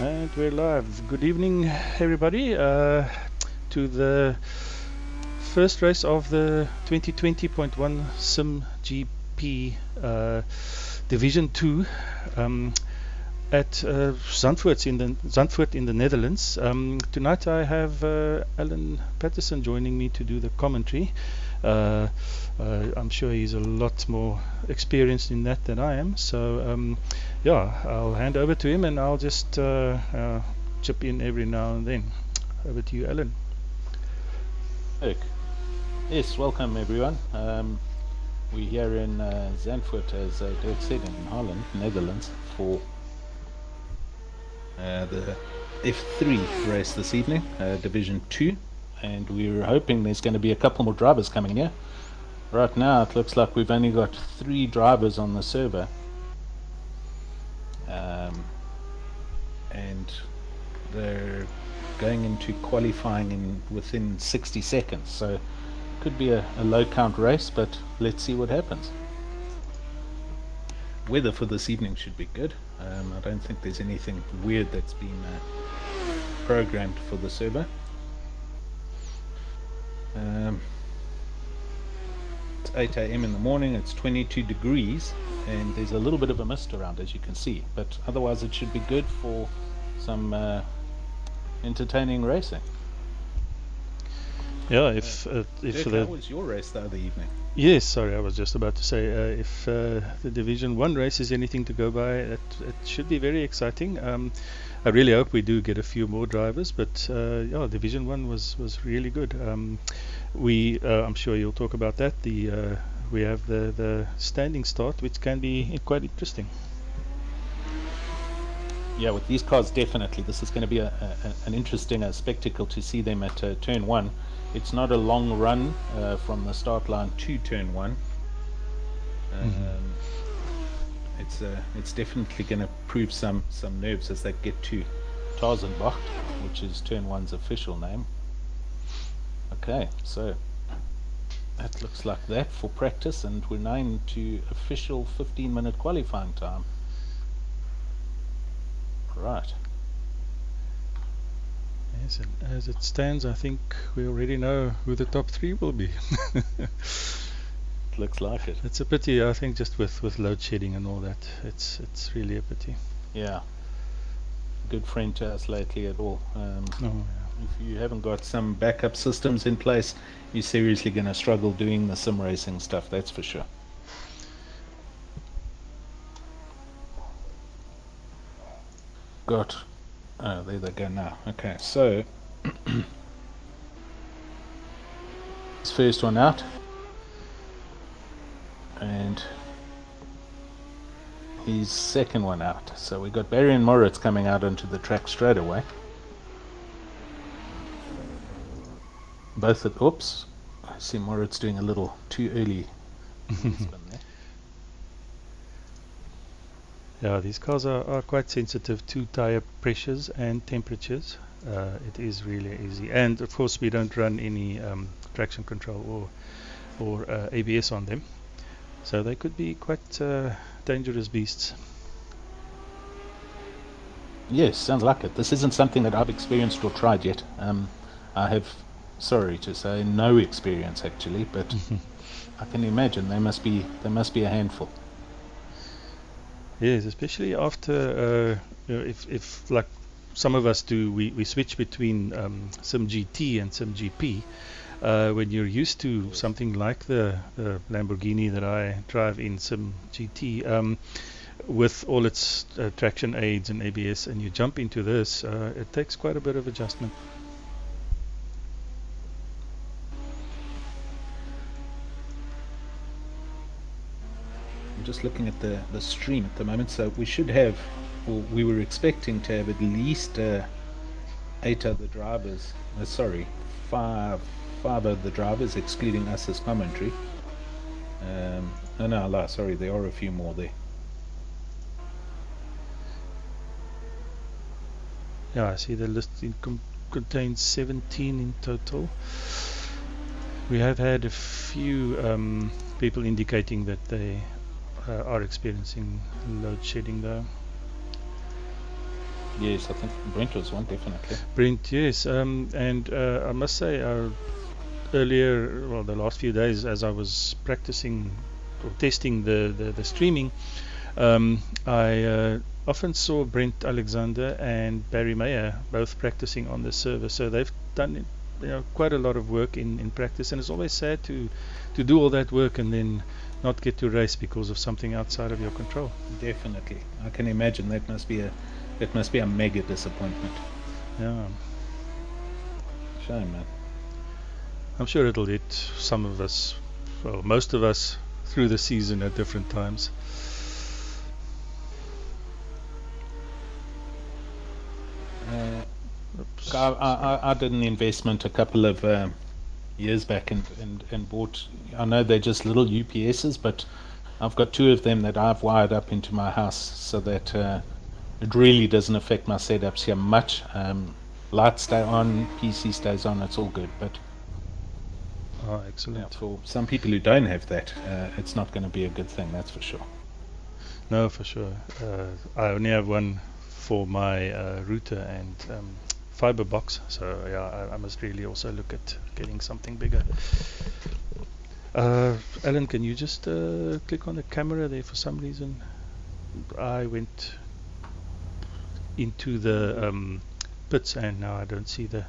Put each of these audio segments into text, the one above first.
And we're live. Good evening, everybody, to the first race of the 2020.1 SimGP Division 2 at Zandvoort in the Netherlands. Tonight I have Alan Patterson joining me to do the commentary. I'm sure he's a lot more experienced in that than I am, so yeah, I'll hand over to him and I'll just chip in every now and then. Over to you, Alan. Yes, welcome everyone. We're here in Zandvoort, as Dirk said, in Holland, Netherlands, for the F3 race this evening, Division 2, and we're hoping there's going to be a couple more drivers coming here. Right now it looks like we've only got 3 drivers on the server, and they're going into qualifying within 60 seconds, so could be a low count race, but let's see what happens. Weather for this evening should be good. I don't think there's anything weird that's been programmed for the server. It's 8 a.m. in the morning, it's 22 degrees, and there's a little bit of a mist around, as you can see, but otherwise it should be good for some entertaining racing. Yeah, how was your race the other evening? Yes, sorry, I was just about to say, if the Division 1 race is anything to go by, it should be very exciting. I really hope we do get a few more drivers, but yeah, Division 1 was really good. I'm sure you'll talk about that. We have the standing start, which can be quite interesting. Yeah, with these cars, definitely. This is going to be an interesting spectacle to see them at turn 1. It's not a long run from the start line to turn 1. It's definitely going to prove some nerves as they get to Tarzanbocht, which is turn 1's official name. Okay, so that looks like that for practice, and we're now into official 15-minute qualifying time. Right. Yes, and as it stands, I think we already know who the top 3 will be. Looks like it. It's a pity, I think, just with load shedding and all that. It's really a pity. Yeah. Good friend to us lately at all. Yeah. If you haven't got some backup systems in place, you're seriously going to struggle doing the sim racing stuff, that's for sure. Oh, there they go now. Okay, so this first one out, and his second one out. So we got Barry and Moritz coming out onto the track straight away. Both at, oops, I see Moritz doing a little too early spin there. Yeah, these cars are quite sensitive to tire pressures and temperatures. It is really easy, and of course we don't run any traction control or ABS on them, so they could be quite dangerous beasts. Yes, sounds like it. This isn't something that I've experienced or tried yet. I have, sorry to say, no experience actually, but I can imagine they must be a handful. Yes, especially after if like some of us do, we switch between SimGT and SimGP. When you're used to something like the Lamborghini that I drive in SimGT, with all its traction aids and ABS, and you jump into this, it takes quite a bit of adjustment. Just looking at the stream at the moment, so we should have, or we were expecting to have at least 8 other drivers, 5 of the drivers, excluding us as commentary. Sorry, there are a few more there. Yeah, I see the list contains 17 in total. We have had a few people indicating that they are experiencing load shedding though. Yes, I think Brent was one, definitely. Brent, yes. And I must say, earlier, well, the last few days, as I was practicing or testing the streaming, I often saw Brent Alexander and Barry Mayer both practicing on the server. So they've done quite a lot of work in practice, and it's always sad to do all that work and then not get to race because of something outside of your control. Definitely, I can imagine that must be a mega disappointment. Yeah, Shame, man. I'm sure it'll hit some of us, well, most of us, through the season at different times. I did an investment a couple of years back and bought. I know they're just little UPSs, but I've got two of them that I've wired up into my house so that it really doesn't affect my setups here much. Lights stay on, PC stays on, it's all good. But Excellent. for some people who don't have that, it's not going to be a good thing, that's for sure. No, for sure. I only have one for my router and fiber box, so yeah, I must really also look at getting something bigger. Alan, can you just click on the camera there? For some reason, I went into the pits and now I don't see the.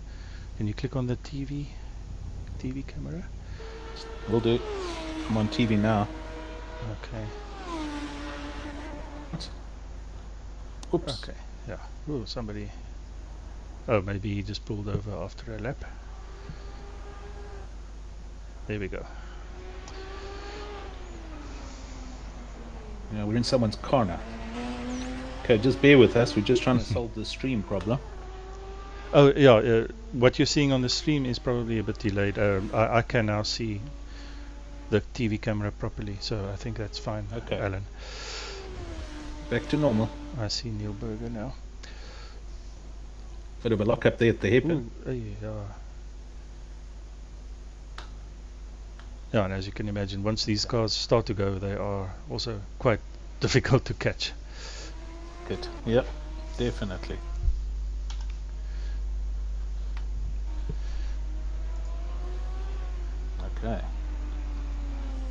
Can you click on the TV camera? Will do. I'm on TV now. Okay. Oops. Okay. Yeah. Oh, somebody. Oh, maybe he just pulled over after a lap. There we go. Yeah, we're in someone's car now. Okay, just bear with us. We're just trying to solve the stream problem. Oh yeah, what you're seeing on the stream is probably a bit delayed. I can now see the TV camera properly, so I think that's fine. Okay. Alan. Back to normal. I see Neil Berger now. Bit of a lock up there at the hairpin. Yeah. Yeah, and as you can imagine, once these cars start to go, they are also quite difficult to catch. Good. Yep, definitely. Okay.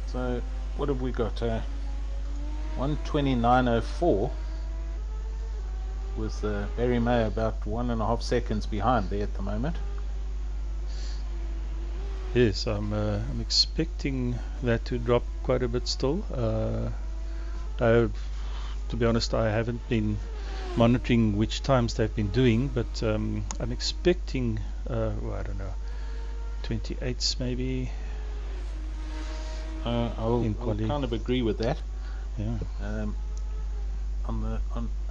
So what have we got? 1:29.04 with Barry May about 1.5 seconds behind there at the moment. Yes, I'm expecting that to drop quite a bit still. To be honest, I haven't been monitoring which times they've been doing, but I'm expecting, well, I don't know, 28s maybe. I'll kind of agree with that. Yeah. On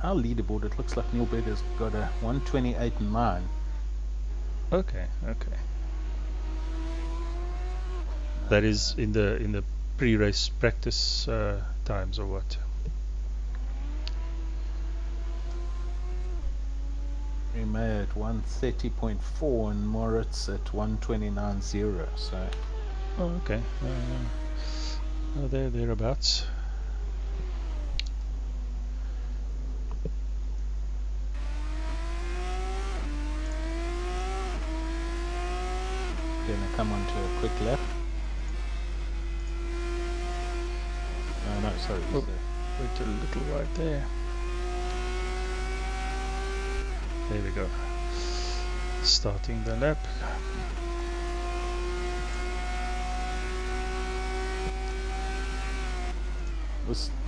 our leaderboard, it looks like Neil Berger's got a 1:28.9. Okay. That is in the pre-race practice times or what? May at 1:30.4 and Moritz at 1:29.0. So. Oh, okay. Thereabouts. Gonna come on to a quick lap. No, sorry. Wait a little right there. There we go. Starting the lap.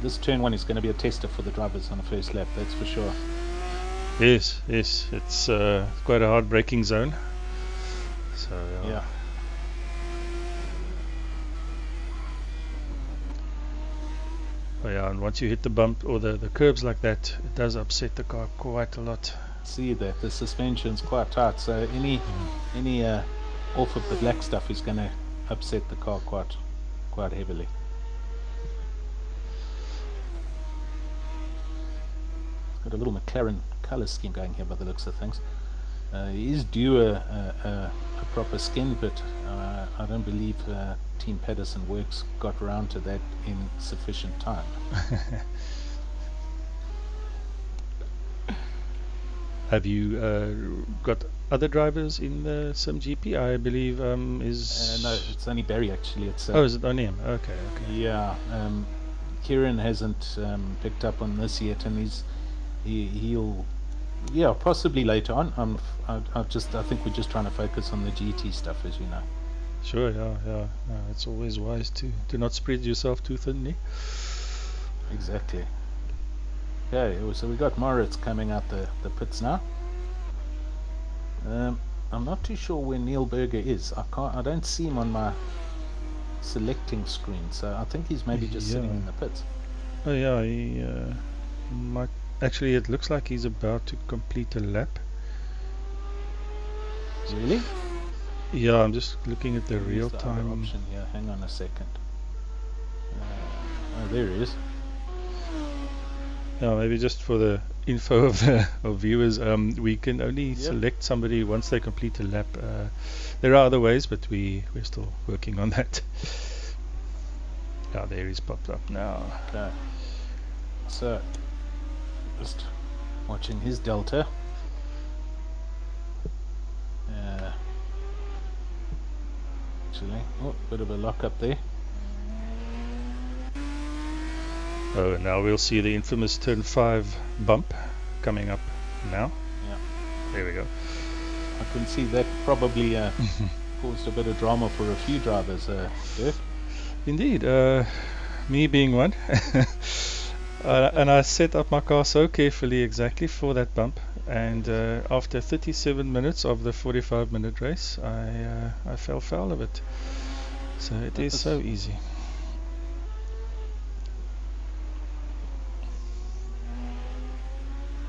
This turn one is going to be a tester for the drivers on the first lap, that's for sure. Yes, it's quite a hard braking zone. So yeah. Oh yeah, and once you hit the bump or the curbs like that, it does upset the car quite a lot. See that the suspension's quite tight, so any off of the black stuff is going to upset the car quite heavily. It's got a little McLaren color scheme going here by the looks of things. He is due a proper skin, but I don't believe Team Pedersen Works got around to that in sufficient time. Have you got other drivers in the SimGP? I believe is. No, it's only Barry actually. It's Oh, is it only him? Okay, okay. yeah. Kieran hasn't picked up on this yet, and he'll possibly later on. I think we're just trying to focus on the GT stuff, as you know. Sure, yeah. No, it's always wise to not spread yourself too thinly. Exactly. Okay, so we got Moritz coming out the pits now. I'm not too sure where Neil Berger is. I don't see him on my selecting screen, so I think he's maybe just sitting in the pits. Oh yeah, he might. Actually, it looks like he's about to complete a lap. Really? Yeah, I'm just looking at the real time option here. Hang on a second. Oh, there he is. Yeah, maybe just for the info of viewers, we can only select somebody once they complete a lap. There are other ways, but we're still working on that. Yeah, there he's popped up now. Okay. So, just watching his delta. Actually, bit of a lock up there. Oh, and now we'll see the infamous turn 5 bump coming up now. Yeah. There we go. I can see that probably caused a bit of drama for a few drivers, Dirk. Indeed. Me being one. And I set up my car so carefully exactly for that bump. And after 37 minutes of the 45-minute race, I fell foul of it. So it is so easy.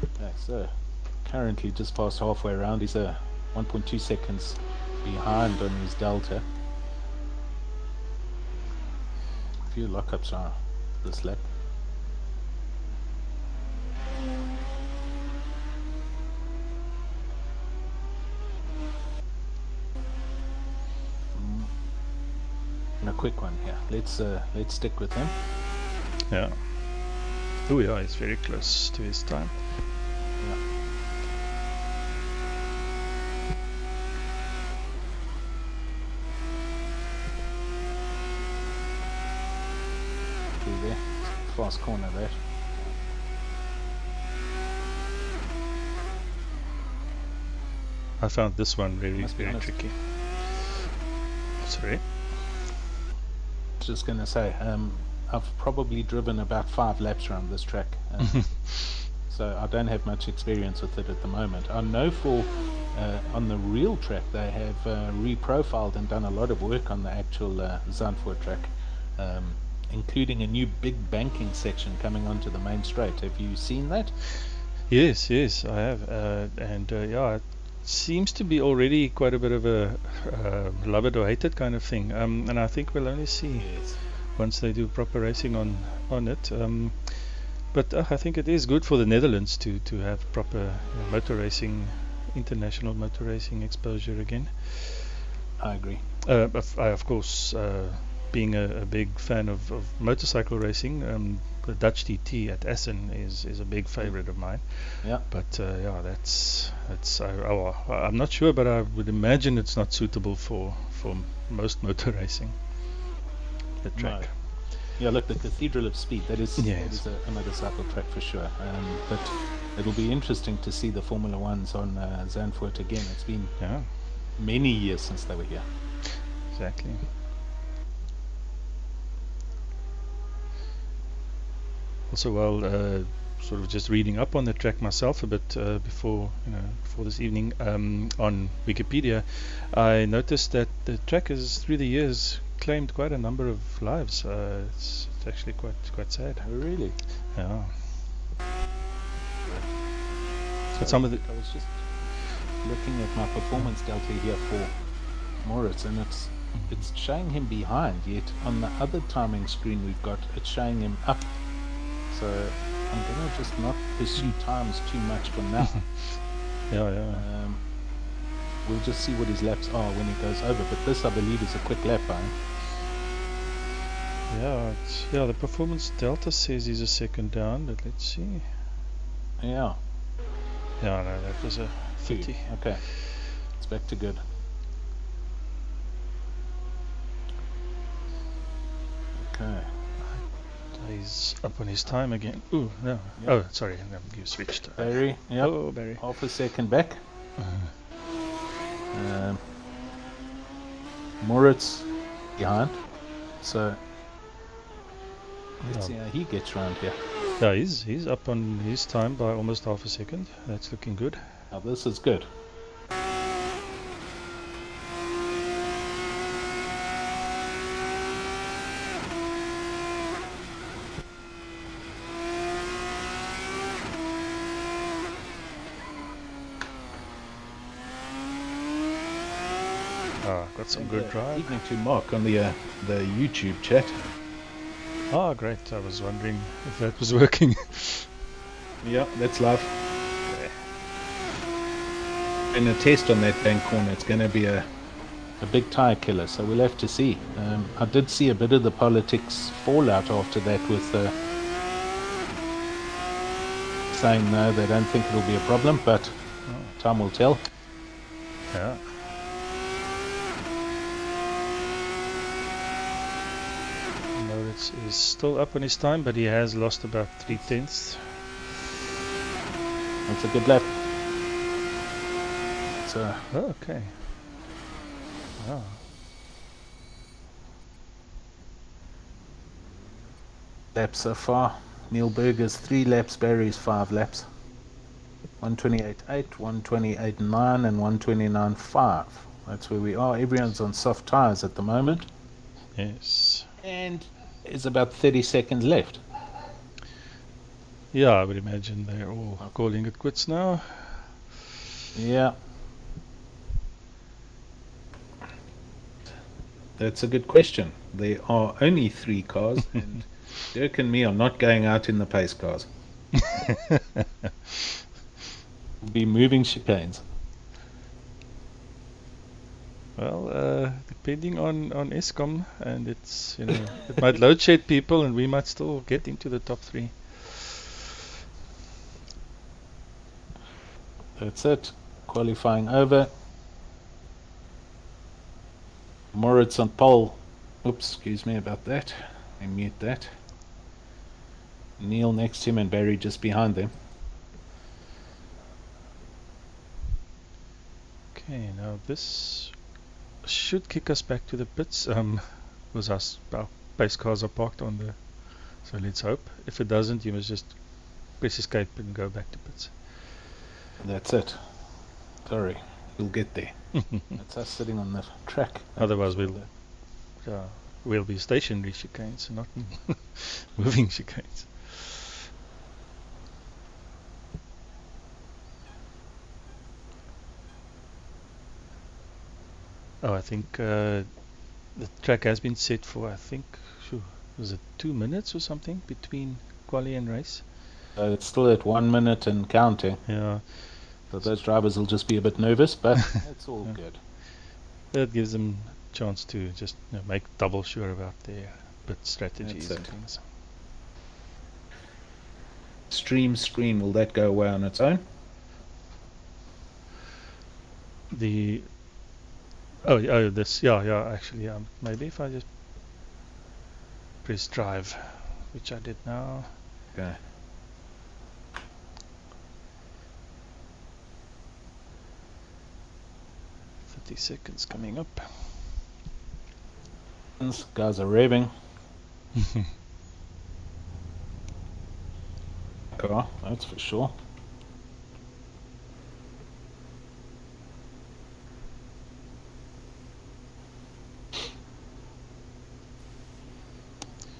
Okay, so currently just past halfway around. He's 1.2 seconds behind on his delta. A few lockups are this lap. And a quick one here. Let's stick with him. Yeah. Oh yeah, he's very close to his time. Yeah. Through there. Fast corner there. I found this one very tricky. Sorry. Just gonna say, I've probably driven about 5 laps around this track, so I don't have much experience with it at the moment. I know for on the real track they have reprofiled and done a lot of work on the actual Zandvoort track, including a new big banking section coming onto the main straight. Have you seen that? Yes, I have, and yeah, it seems to be already quite a bit of a love it or hate it kind of thing, and I think we'll only see once they do proper racing on it. But I think it is good for the Netherlands to have proper motor racing, international motor racing exposure again. I agree. Of course, being a big fan of motorcycle racing, the Dutch TT at Essen is a big favorite of mine. Yeah. But yeah, that's I'm not sure, but I would imagine it's not suitable for most motor racing. The track. No. Yeah, look, the Cathedral of Speed, that is a motorcycle track for sure. But it'll be interesting to see the Formula Ones on Zandvoort again. It's been many years since they were here. Exactly. Also, while sort of just reading up on the track myself a bit before this evening on Wikipedia, I noticed that the track has through the years claimed quite a number of lives. It's actually quite sad. Oh, really? Yeah. But some of the I was just looking at my performance delta here for Moritz, and it's showing him behind. Yet on the other timing screen we've got, it's showing him up. So I'm gonna just not pursue times too much for now. Yeah. We'll just see what his laps are when he goes over. But this, I believe, is a quick lap by him. Yeah, the performance delta says he's a second down, but let's see. Yeah. Yeah, no, that was a 2. 30. Okay, it's back to good. Okay. He's up on his time again. Ooh, no. Yep. Oh, sorry, no, you switched. Barry, yep. Oh, Barry. Half a second back. Moritz behind. So let's see how he gets round here. Yeah, he's up on his time by almost half a second. That's looking good. Now this is good. Got some good drive. Evening to Mark on the YouTube chat. Ah, great. I was wondering if that was working. Yeah, that's live. In a test on that bank corner, it's going to be a big tyre killer, so we'll have to see. I did see a bit of the politics fallout after that with saying no, they don't think it'll be a problem, but time will tell. Yeah. Moritz is still up on his time, but he has lost about 3/10. That's a good lap. So okay. Wow. Laps so far. Neil Berger's 3 laps, Barry's 5 laps. 128.8, 128.9 and 129.5. That's where we are. Everyone's on soft tyres at the moment. Yes. And there's about 30 seconds left. Yeah, I would imagine they're all calling it quits now. Yeah. That's a good question. There are only 3 cars and Dirk and me are not going out in the pace cars. We'll be moving chicanes. Well, depending on Eskom, and it's, it might load shed people, and we might still get into the top 3. That's it. Qualifying over. Moritz on pole. Oops, excuse me about that. I mute that. Neil next to him and Barry just behind them. Okay, now this should kick us back to the pits. Because our pace cars are parked on the. So let's hope. If it doesn't, you must just press escape and go back to pits. That's it. Sorry, we'll get there. That's us sitting on the track. Otherwise, we'll be stationary chicanes, not moving chicanes. Oh, I think the track has been set for, I think, was it 2 minutes or something between quali and race? It's still at 1 minute and counting. Yeah. So those drivers will just be a bit nervous, but it's all good. That gives them a chance to just make double sure about their pit strategies and things. Stream screen, will that go away on its own? Actually, maybe if I just press drive, which I did now. Okay. Seconds coming up. Guys are revving. Car, that's for sure.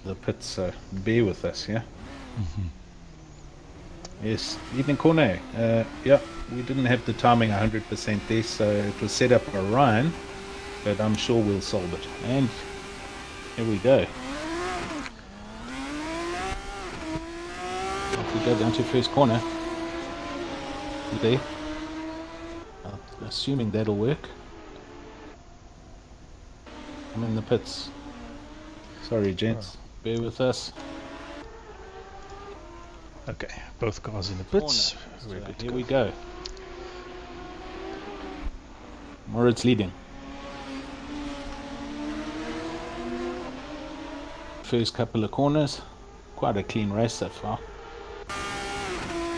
The pits, bear with us, yeah? Yes, evening corner. Yeah, we didn't have the timing 100% there, so it was set up by Ryan, but I'm sure we'll solve it. And here we go. If we go down to first corner, there. Assuming that'll work. I'm in the pits. Sorry, gents. Bear with us. Okay, both cars in the pits. Corner. We're good to Here go. we go. Moritz leading. First couple of corners. Quite a clean race so far.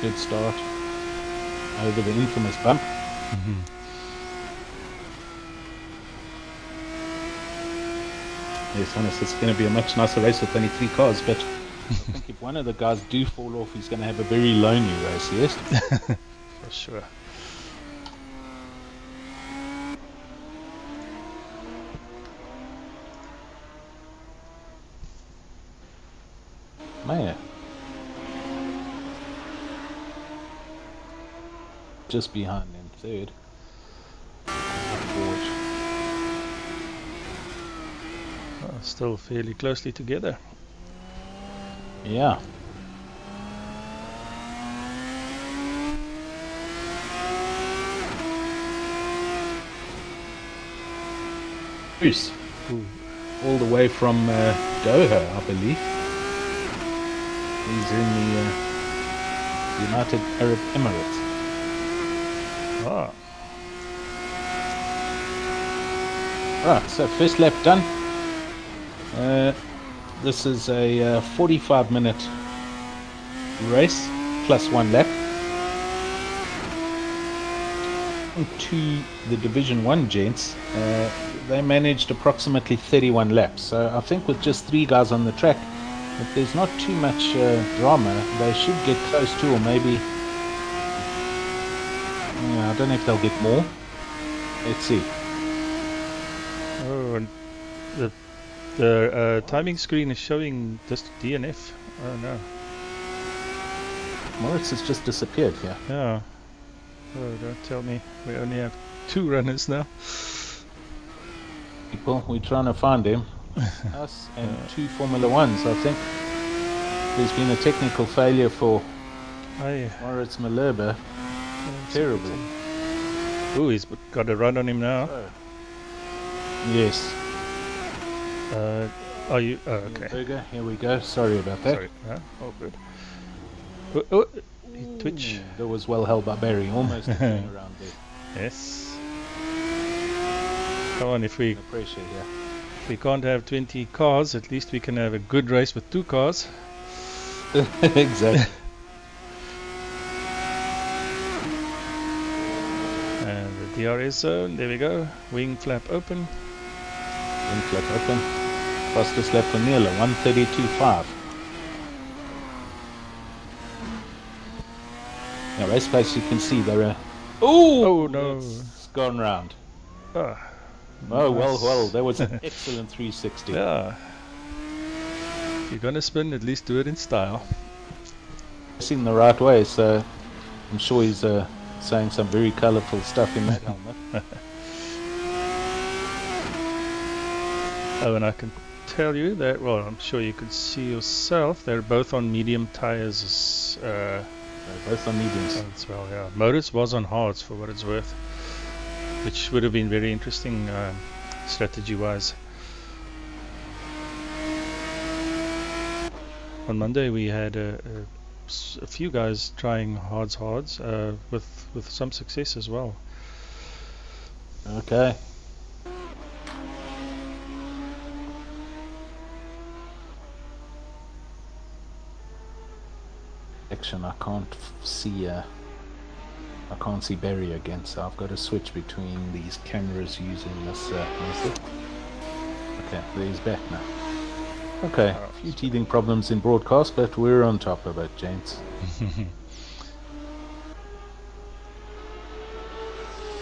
Good start. Over the infamous bump. Yes, honest, it's going to be a much nicer race with only 3 cars, but I think if one of the guys do fall off, he's going to have a very lonely race, yes? For sure. Mayer. Just behind in third. Forward. Oh, still fairly closely together. Yeah. Bruce. Ooh. All the way from Doha, I believe. He's in the United Arab Emirates. Ah. Right, so first lap done. This is a 45-minute race plus 1 lap. To the Division 1 gents, they managed approximately 31 laps. So I think with just 3 guys on the track, if there's not too much drama, they should get close to, or maybe, I don't know if they'll get more. Let's see. Oh, and the timing screen is showing just DNF. Oh no. Moritz has just disappeared here. Yeah. Oh, don't tell me. We only have 2 runners now. People, we're trying to find him. Us and 2 Formula 1s. I think there's been a technical failure for Moritz Malherbe. Terrible. Oh, he's got a run on him now. Yes. Are you? Oh, okay. Burger, here we go. Sorry about that. Sorry. Oh, good. Oh, twitch. That was well held by Barry. Almost a turn around there. Yes. Come on, if we pressure here. If we can't have 20 cars, at least we can have a good race with 2 cars. Exactly. And the DRS zone, there we go. Wing flap open. Wing flap open. Fastest lap for Neela, 1:32.5. Now race pace, you can see they're oh no, it's gone round. Oh, nice. well, that was an excellent 360. Yeah. If you're gonna spin, at least do it in style. Seen the right way, so I'm sure he's saying some very colourful stuff in that helmet. Oh, and I can tell you that, well, I'm sure you can see yourself, they're both on medium tires. They're both on mediums. As well, yeah. Moritz was on hards for what it's worth, which would have been very interesting strategy-wise. On Monday we had a few guys trying hards with some success as well. Okay. Action, I can't see Barry again, so I've got to switch between these cameras using this method. Okay, there he's back now. Okay, a few teething problems in broadcast, but we're on top of it, gents.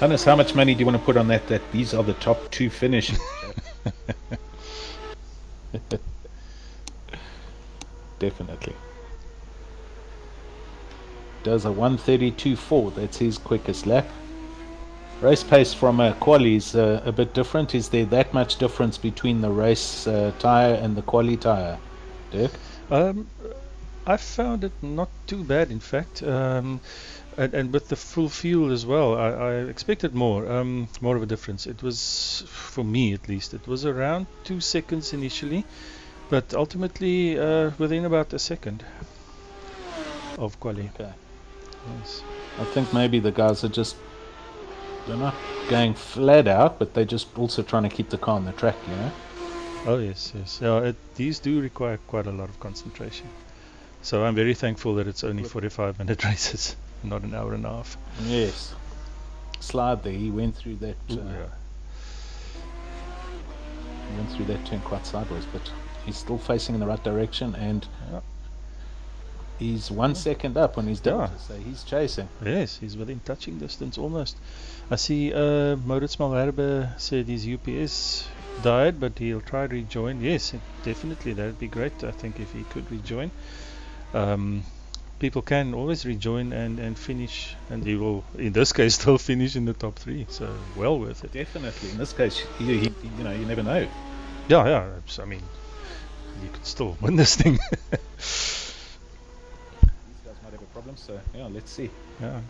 Hannes, how much money do you want to put on that these are the top 2 finishes? Definitely. Does a 1:32.4, that's his quickest lap. Race pace from a quali is a bit different. Is there that much difference between the race tyre and the quali tyre, Dirk? I found it not too bad, in fact, and with the full fuel as well. I expected more of a difference. It was, for me at least, it was around 2 seconds initially, but ultimately within about a second. of quali. Okay. Yes. I think maybe the guys are just, they're not going flat out, but they're just also trying to keep the car on the track, you know? Oh yes, yes. Yeah, these do require quite a lot of concentration. So I'm very thankful that it's only 45-minute races, not an hour and a half. Yes. Slide there, he went through that. Ooh, yeah. He went through that turn quite sideways, but he's still facing in the right direction, and Yeah. he's 1 second up on his delta, Yeah. so he's chasing. Yes, he's within touching distance almost. I see Maurits Malherbe said his UPS died, but he'll try to rejoin. Yes, definitely, that'd be great. I think if he could rejoin. People can always rejoin and finish, and he will, in this case, still finish in the top 3. So well worth it. Definitely. In this case, you know, you never know. Yeah, yeah. I mean, you could still win this thing. These guys might have a problem, so yeah, let's see. Yeah.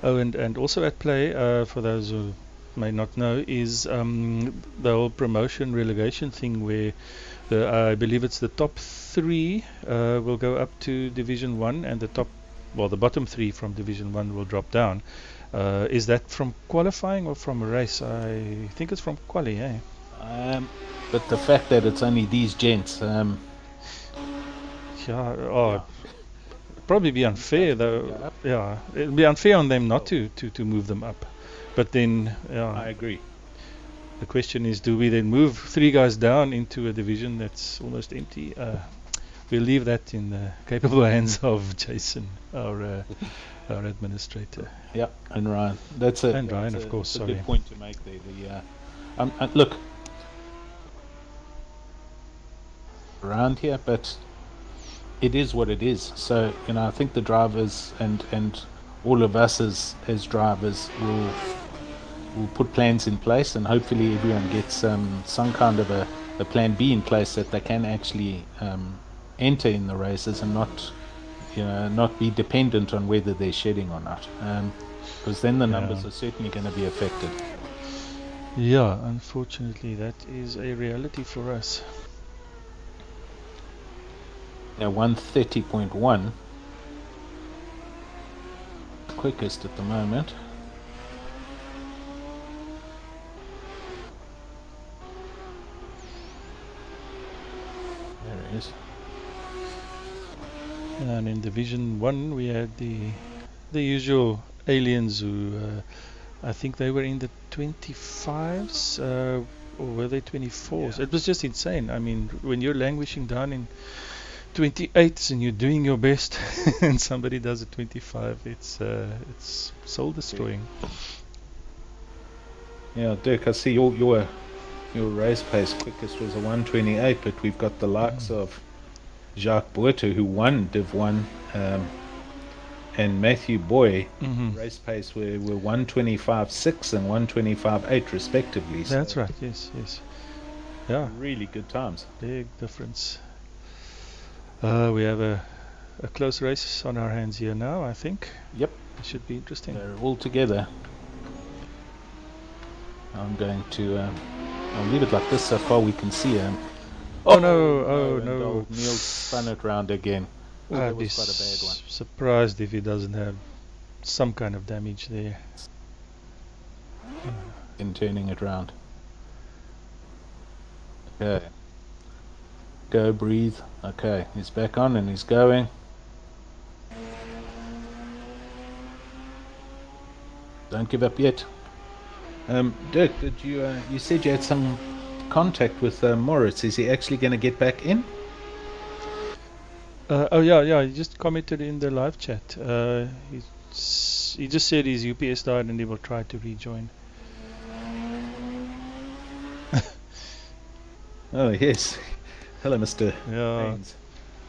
Oh, and also at play, for those who may not know, is the whole promotion relegation thing where I believe it's the top 3 will go up to Division 1, and the bottom 3 from Division 1 will drop down. Is that from qualifying or from a race? I think it's from quali, eh? But the fact that it's only these gents, Yeah. Probably be unfair though. Yeah, it'll be unfair on them not to move them up. But then, yeah, I agree. the question is, do we then move 3 guys down into a division that's almost empty? We'll leave that in the capable hands of Jason, our administrator. Yeah, and Ryan. That's it. And Ryan, of course. That's a Sorry. good point to make there. Look, around here, but it is what it is. So, you know, I think the drivers and all of us as drivers will put plans in place, and hopefully everyone gets some kind of a plan B in place that they can actually enter in the races and not be dependent on whether they're shedding or not, because then the numbers are certainly going to be affected. Yeah, unfortunately that is a reality for us. Now 130.1 quickest at the moment. There it is. And in Division 1 we had the usual aliens who I think they were in the 25s or were they 24s? Yeah. It was just insane. I mean, when you're languishing down in 28s and you're doing your best and somebody does a 25, it's soul destroying. Yeah, Dirk, I see your race pace quickest was a 128, but we've got the likes of Jacques Boerter, who won Div 1, and Matthew Boy, race pace were 125.6 and 125.8 respectively. That's so right, yes. Yeah, really good times. big difference. We have a close race on our hands here now, I think. Yep. It should be interesting. They're all together. I'm going to I'll leave it like this so far we can see him. Oh no. Neil spun it round again. That I'd be was quite a bad one. surprised if he doesn't have some kind of damage there. In turning it round. Okay. Go, breathe. Okay, he's back on and he's going. Don't give up yet. Dirk, did you said you had some contact with Moritz. Is he actually going to get back in? Yeah, he just commented in the live chat. He just said his UPS died and he will try to rejoin. Oh yes. Hello, Mr. Yeah. Haynes.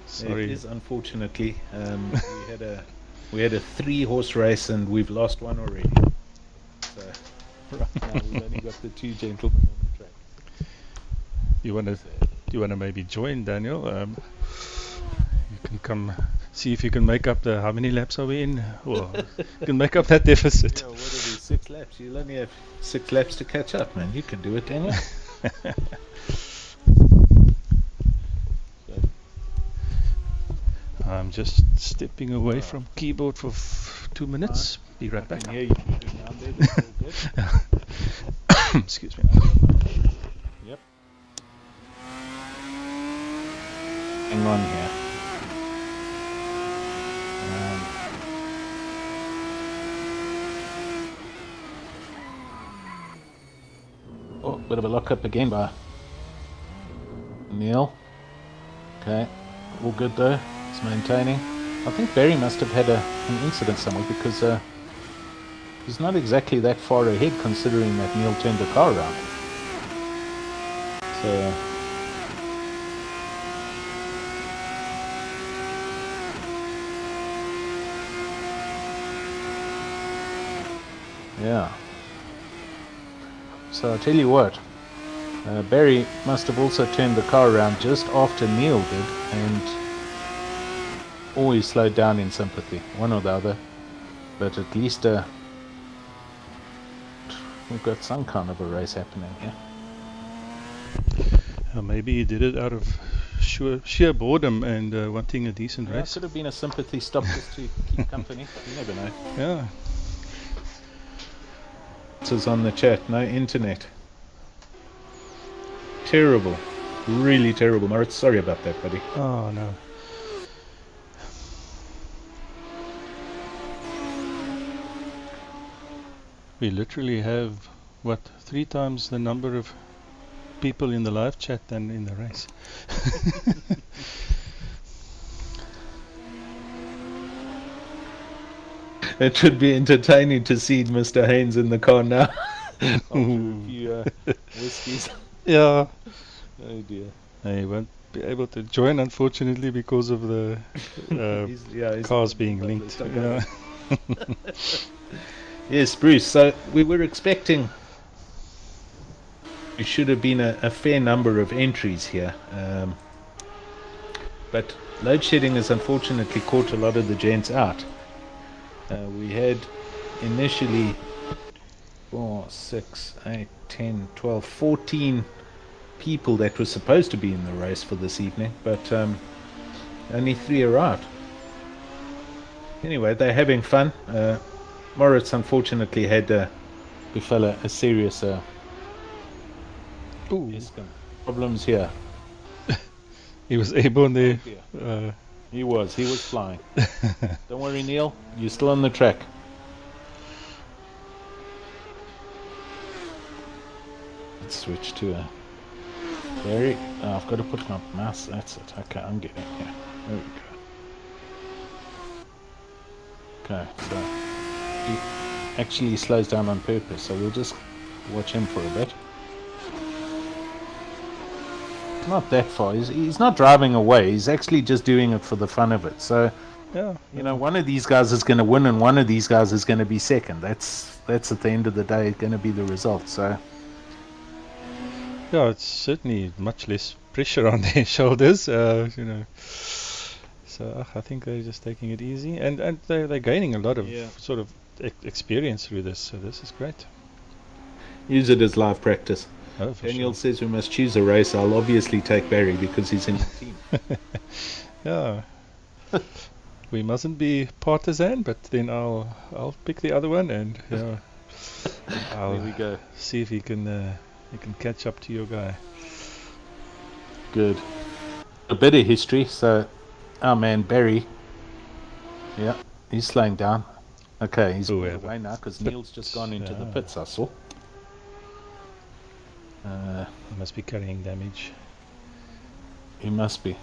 Sorry. It is unfortunately we had a 3-horse race and we've lost one already. So now we've only got the 2 gentlemen on the track. Do you wanna maybe join, Daniel? You can come see if you can make up how many laps are we in? Well, you can make up that deficit. Yeah, what are these 6 laps? You'll only have 6 laps to catch up, man. You can do it, Daniel. I'm just stepping away from keyboard for 2 minutes. Be right back. I can hear you moving around there. That's all good. Excuse me. Yep. Hang on here. Oh, bit of a lock-up again by Neil. Okay, all good though. It's maintaining. I think Barry must have had an incident somewhere because he's not exactly that far ahead considering that Neil turned the car around. So yeah. So I'll tell you what, Barry must have also turned the car around just after Neil did, and always slowed down in sympathy, one or the other. But at least we've got some kind of a race happening here. Maybe he did it out of sheer boredom and wanting a decent It race. could have been a sympathy stop just to keep company. You never know. Yeah. This is on the chat. No internet. Terrible. Really terrible. Moritz, sorry about that, buddy. Oh no. We literally have, 3 times the number of people in the live chat than in the race. It should be entertaining to see Mr. Haynes in the car now. After a few whiskies. Yeah. Oh dear. He won't be able to join, unfortunately, because of the he's cars being linked. Yeah. Yes, Bruce. So we were expecting. It should have been a fair number of entries here, but load shedding has unfortunately caught a lot of the gents out. We had initially 4, 6, 8, 10, 12, 14 people that were supposed to be in the race for this evening, but only 3 arrived. Anyway, they're having fun. Moritz unfortunately had befell a serious problems here. He was airborne there. He was flying. Don't worry, Neil, you're still on the track. Let's switch to a Barry. I've got to put my mouse. That's it. Okay, I'm getting here. There we go. Okay, so he actually slows down on purpose, so we'll just watch him for a bit. Not that far. He's not driving away. He's actually just doing it for the fun of it. So, Yeah. you know, one of these guys is going to win, and one of these guys is going to be second. That's at the end of the day going to be the result. So, yeah, it's certainly much less pressure on their shoulders. You know. So I think they're just taking it easy, and they're gaining a lot of sort of experience through this. So this is great. use it as live practice. Oh, for Daniel sure. says we must choose a race. I'll obviously take Barry because he's in the team. Yeah. We mustn't be partisan, but then I'll pick the other one, and I'll There we go. see if he can catch up to your guy. Good. A bit of history. So, our man Barry, yeah, he's slowing down. Okay, he's away now because Neil's just gone into the pits, I saw. He must be carrying damage. He must be.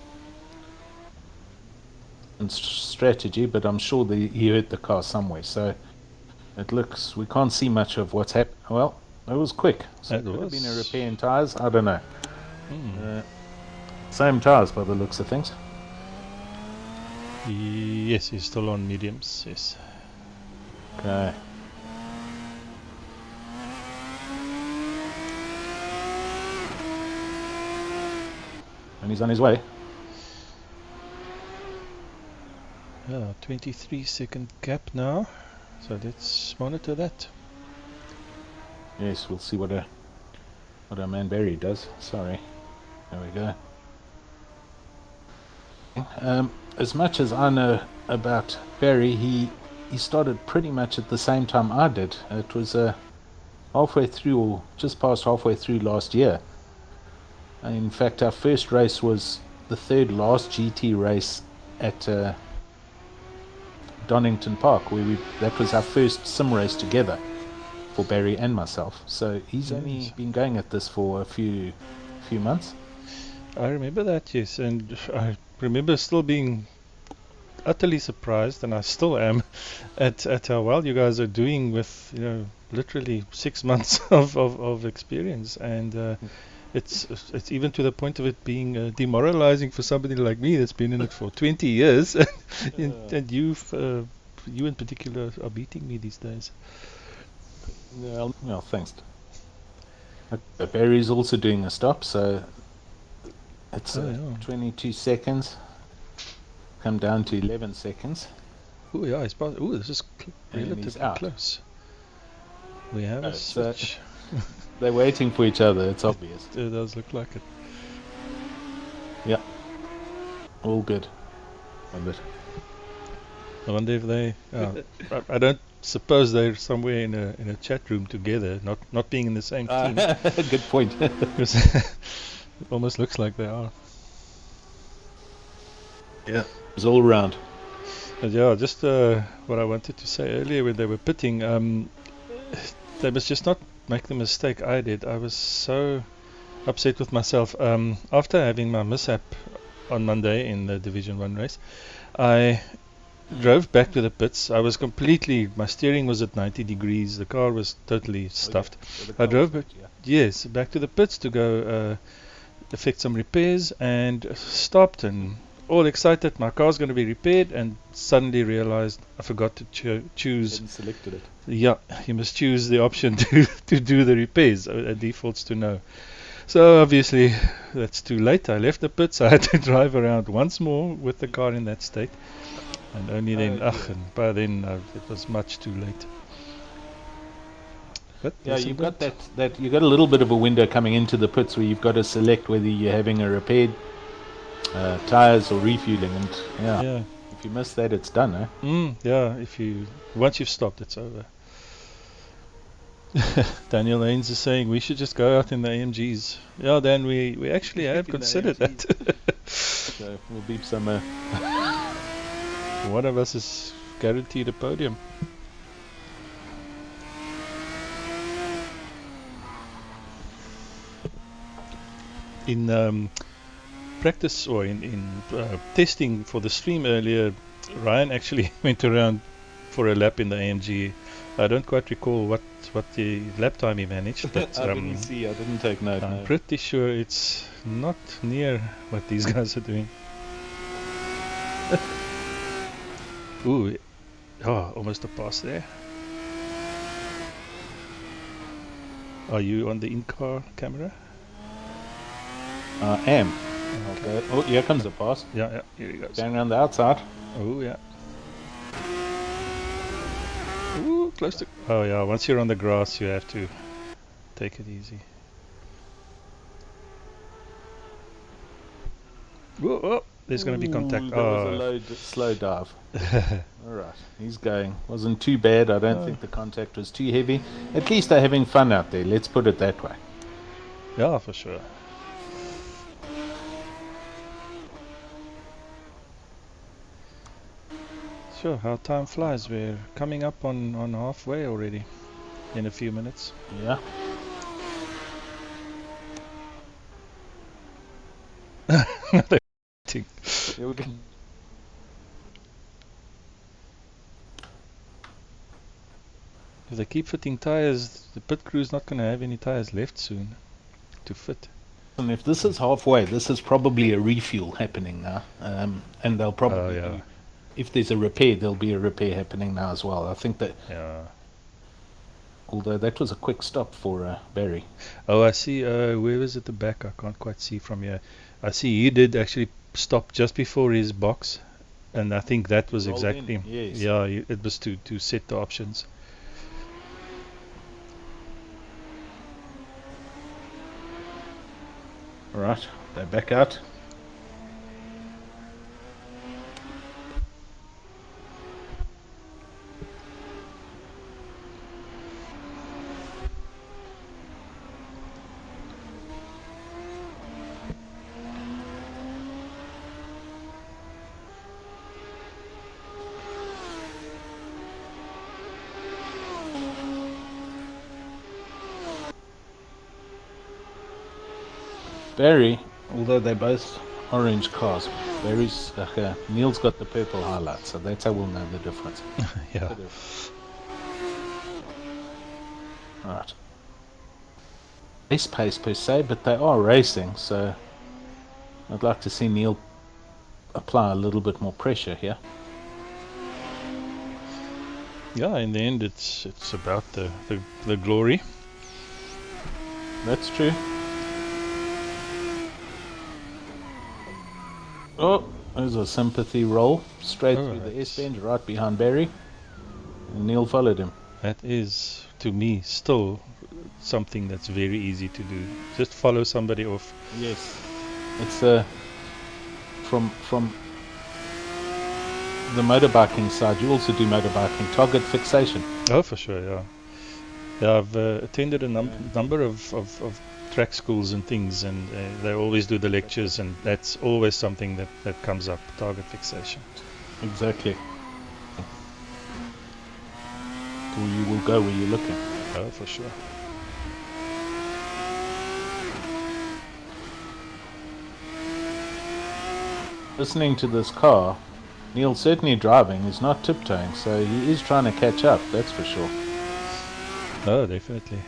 And strategy, but I'm sure he hurt the car somewhere. So it looks, we can't see much of what's happened. Well, it was quick. So it could have been a repair in tyres. I don't know. Same tyres by the looks of things. Yes, he's still on mediums. Yes. Okay. And he's on his way. 23-second gap now, so let's monitor that. Yes, we'll see what our man Barry does. Sorry. There we go. As much as I know about Barry, he started pretty much at the same time I did. It was halfway through, or just past halfway through last year. In fact, our first race was the third last GT race at Donington Park, where that was our first sim race together for Barry and myself. So he's only been going at this for a few months. I remember that, yes, and I remember still being utterly surprised, and I still am, at how well you guys are doing with, literally 6 months of experience, and it's even to the point of it being demoralizing for somebody like me that's been in it for 20 years, and you in particular are beating me these days. Well, thanks. Barry's also doing a stop, so it's 22 seconds. Come down to 11 seconds. Oh yeah, this is relatively close. We have a switch. They're waiting for each other, it's obvious. It does look like it. Yeah. All good. I wonder if they... I don't suppose they're somewhere in a chat room together, not being in the same team. Good point. It almost looks like they are. Yeah, it's all around. But yeah, just what I wanted to say earlier when they were pitting, they must just not make the mistake I did. I was so upset with myself. After having my mishap on Monday in the Division 1 race, I drove back to the pits. I was my steering was at 90 degrees. The car was totally stuffed. I drove back to the pits to go effect some repairs, and stopped and all excited. My car's going to be repaired, and suddenly realized I forgot to choose. You hadn't selected it. Yeah, you must choose the option to do the repairs. It defaults to no. So obviously that's too late. I left the pits. I had to drive around once more with the car in that state, and only then, and by then it was much too late. But yeah, you've got that. You've got a little bit of a window coming into the pits where you've got to select whether you're having a repaired tires or refueling, and if you miss that, it's done, eh? Yeah, once you've stopped, it's over. Daniel Haynes is saying we should just go out in the AMGs. Yeah, Dan, we actually have considered that. So we'll beep some. One of us is guaranteed a podium. In practice, or in testing for the stream earlier, Ryan actually went around for a lap in the AMG. I don't quite recall what the lap time he managed, but I didn't take note. I'm pretty sure it's not near what these guys are doing. Ooh, almost a pass there. Are you on the in-car camera? I am. Okay. Oh, here comes the pass. Yeah, here he goes. Going around the outside. Oh, yeah. Ooh, close to... Oh, yeah, once you're on the grass, you have to take it easy. Whoa, there's going to be contact. That was a slow dive. Alright, he's going. Wasn't too bad. I don't think the contact was too heavy. At least they're having fun out there, let's put it that way. Yeah, for sure. Sure, how time flies. We're coming up on halfway already in a few minutes. Yeah. They're waiting. Yeah, we can. If they keep fitting tires, the pit crew's not going to have any tires left soon to fit. And if this is halfway, this is probably a refuel happening now. And they'll probably do, if there's a repair, there'll be a repair happening now as well. I think that. Yeah. Although that was a quick stop for Barry. Oh, I see. Where was at the back? I can't quite see from here. I see he did actually stop just before his box, and I think that was exactly. Yes. Yeah, it was to set the options. All right, they're back out. Barry, although they're both orange cars, Neil's got the purple highlight, so that's how we'll know the difference. Yeah. Right. Race pace per se, but they are racing, so I'd like to see Neil apply a little bit more pressure here. Yeah, in the end, it's about the glory. That's true. Oh, there's a sympathy roll straight through the S-bend, right behind Barry. And Neil followed him. That is, to me, still something that's very easy to do. Just follow somebody off. Yes. It's from the motorbiking side, you also do motorbiking, target fixation. Oh, for sure, yeah. Yeah, I've attended a number of track schools and things, and they always do the lectures, and that's always something that comes up, target fixation. Exactly. Or you will go where you're looking. Oh, for sure. Listening to this car, Neil's certainly driving, he's not tiptoeing, so he is trying to catch up, that's for sure. Oh, definitely.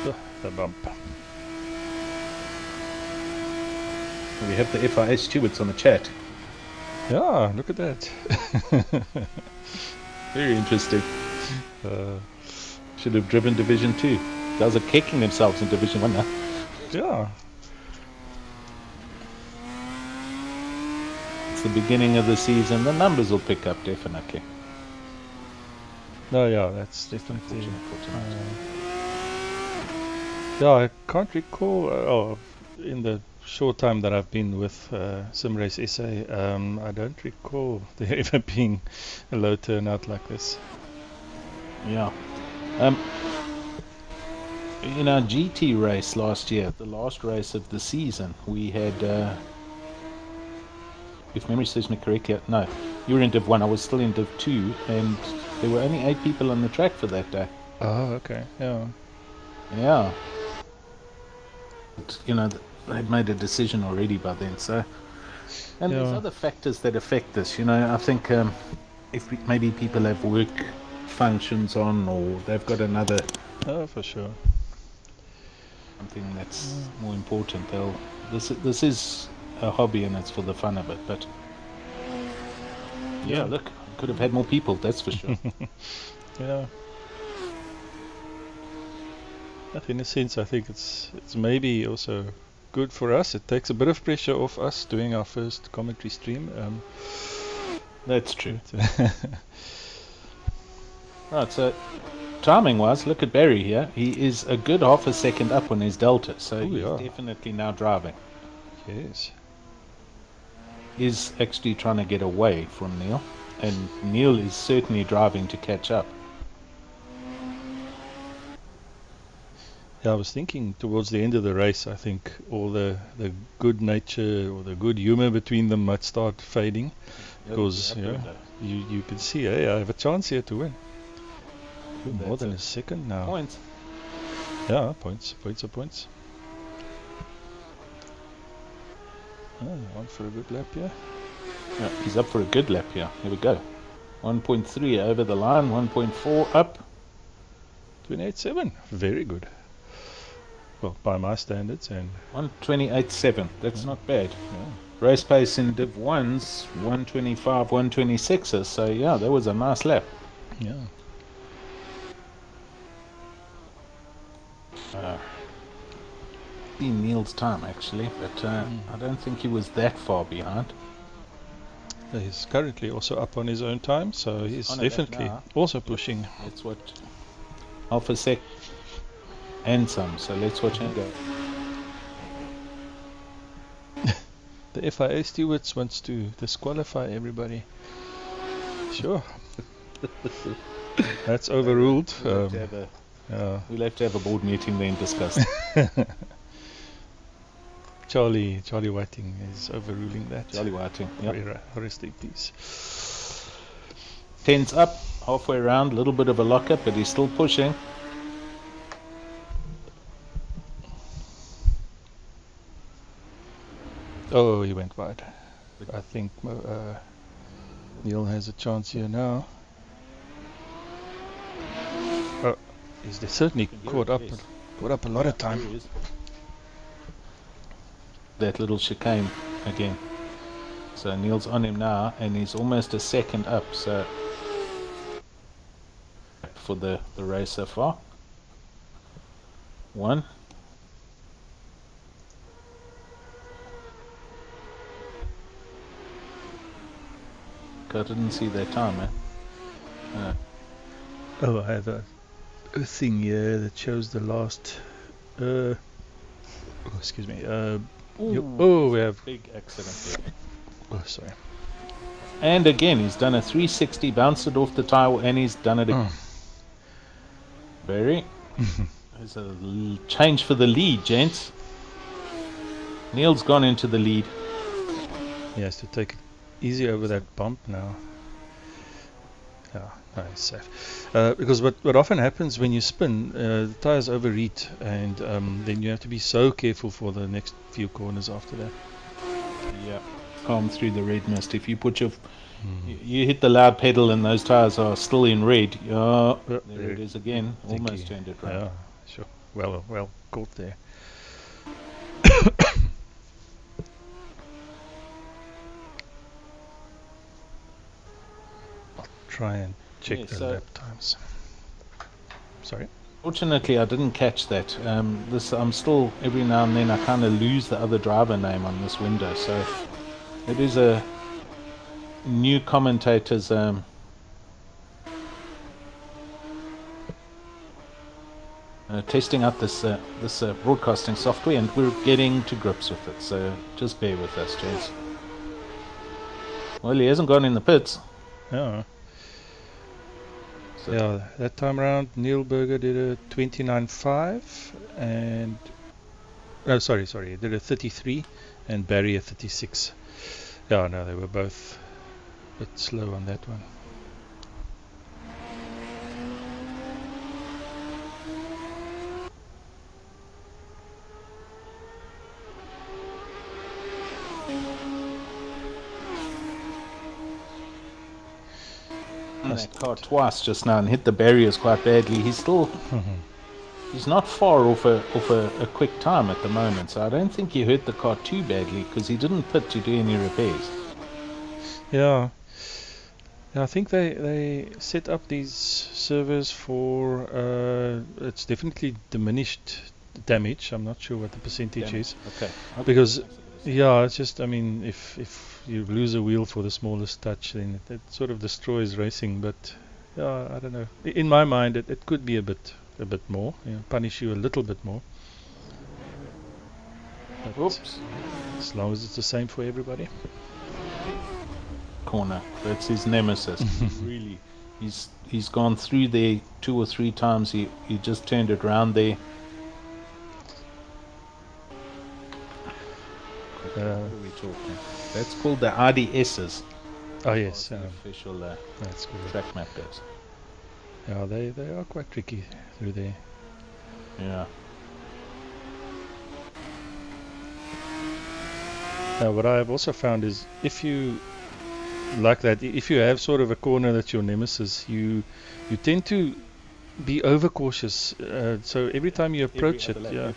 Oh, the bump. We have the FIS stewards on the chat. Yeah, look at that. Very interesting. Should have driven Division 2. Guys are kicking themselves in Division 1 now. Yeah. It's the beginning of the season, the numbers will pick up definitely. No, yeah, that's definitely. Yeah, I can't recall. In the short time that I've been with SimRaceSA, I don't recall there ever being a low turnout like this. Yeah. In our GT race last year, the last race of the season, we had, if memory serves me correctly, no, you were in Div 1, I was still in Div 2, and there were only 8 people on the track for that day. Oh, okay, yeah. Yeah. But, they'd made a decision already by then, so. And there's other factors that affect this, I think if maybe people have work functions on, or they've got another. Oh, for sure. Something that's more important. This is a hobby and it's for the fun of it, but. Yeah, look, could have had more people, that's for sure. Yeah. In a sense, I think it's maybe also good for us. It takes a bit of pressure off us doing our first commentary stream. That's true. Right, so timing-wise, look at Barry here. He is a good half a second up on his delta, so he's definitely now driving. Yes. He's actually trying to get away from Neil, and Neil is certainly driving to catch up. Yeah, I was thinking towards the end of the race, I think all the good nature or the good humor between them might start fading, because you can see, hey, I have a chance here to win. More than a second now. Points. Yeah, points are points. On for a good lap here. Yeah, he's up for a good lap here. Here we go. 1.3 over the line, 1.4 up. 28.7. Very good. Well, by my standards. And 128.7. That's not bad. Yeah. Race pace in Div 1's 125, 126. So yeah, that was a nice lap. Yeah. Neil's time actually, but I don't think he was that far behind. He's currently also up on his own time, so he's definitely also pushing. Let's watch half a sec and some, so let's watch him go. The FIA stewards wants to disqualify everybody. Sure. That's overruled. We'll have to have a board meeting then discuss. Charlie Whiting is overruling that. Charlie Whiting, yeah. Rest in peace. 10's up, halfway around, a little bit of a lockup, but he's still pushing. Oh, he went wide. I think Neil has a chance here now. Oh, he's certainly caught up a lot of time. That little chicane again. So Neil's on him now, and he's almost a second up. So for the race so far. 1. I didn't see that time, man. Oh, I have a thing here that shows the last. Excuse me. We have big accident there. Oh, sorry. And again, he's done a 360, bounced it off the tire, and he's done it again. Very. There's a change for the lead, gents. Neil's gone into the lead. He has to take it easy over that bump now. Yeah, no, he's safe. Because what often happens when you spin, the tires overheat, and then you have to be so careful for the next few corners after that. Yeah, calm through the red mist. If you put your you hit the loud pedal and those tires are still in red, there it is again. Almost turned it right. Yeah, sure. Well caught there. I'll try and check the lap times. Sorry? Fortunately, I didn't catch that. I'm still, every now and then, I kind of lose the other driver name on this window. So it is a new commentator's testing out this broadcasting software, and we're getting to grips with it. So just bear with us, gents. Well, he hasn't gone in the pits. Yeah. So yeah, that time around, Neil Berger did a 29.5, and sorry, he did a 33, and Barry a 36. Yeah, no, they were both a bit slow on that one. That car twice just now and hit the barriers quite badly. He's still he's not far off a quick time at the moment, so I don't think he hurt the car too badly because he didn't pit to do any repairs. Yeah, I think they set up these servers for it's definitely diminished damage. I'm not sure what the percentage is. Okay. Because yeah, it's just, I mean, if you lose a wheel for the smallest touch, then it sort of destroys racing. But yeah, I don't know. In my mind, it could be a bit more. Punish you a little bit more. But oops. As long as it's the same for everybody. Corner. That's his nemesis. Really, he's gone through there 2 or 3 times. He just turned it round there. What are we talking? That's called the RDSs. Oh yes, the official that's good. track map goes. Yeah, they are quite tricky through there. Yeah. Now, what I have also found is if you like that, if you have sort of a corner that's your nemesis, you tend to be overcautious. So every time you approach it, yeah.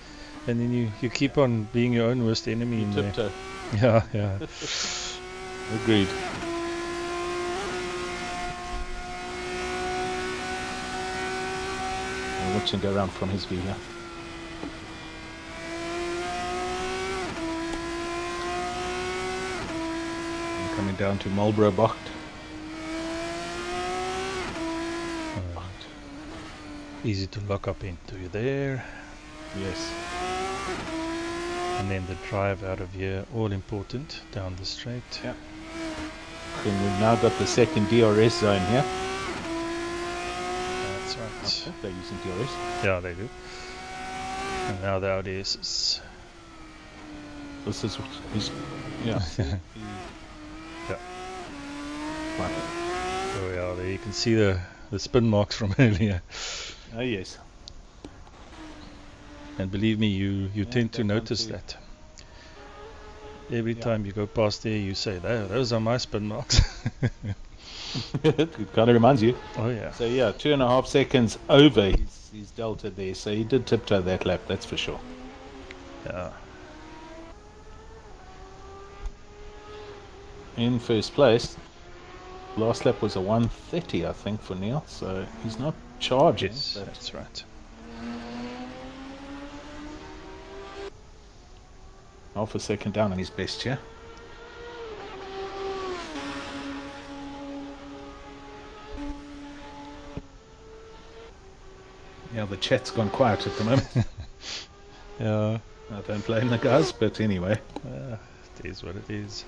And then you keep on being your own worst enemy in there. Yeah. Agreed. I'll watch him go around from his view here. I'm coming down to Marlborough Bocht. Easy to lock up into there. Yes. And then the drive out of here, all important, down the straight. Yeah. And we've now got the second DRS zone here. That's right. I think they're using DRS. Yeah, they do. And now the RDS. This is yeah. Yeah. Right. Oh yeah, there you can see the spin marks from earlier. Oh yes. And believe me, you tend to notice that. every time you go past there, you say, those are my spin marks. It kind of reminds you. Oh yeah. So yeah, 2.5 seconds over his delta there. So he did tiptoe that lap, that's for sure. Yeah. In first place. Last lap was a 1:30, I think, for Neil. So he's not charging. Yes, But that's right. half a second down on his best here. Yeah, the chat's gone quiet at the moment. Yeah. I don't blame the guys, but anyway. It is what it is.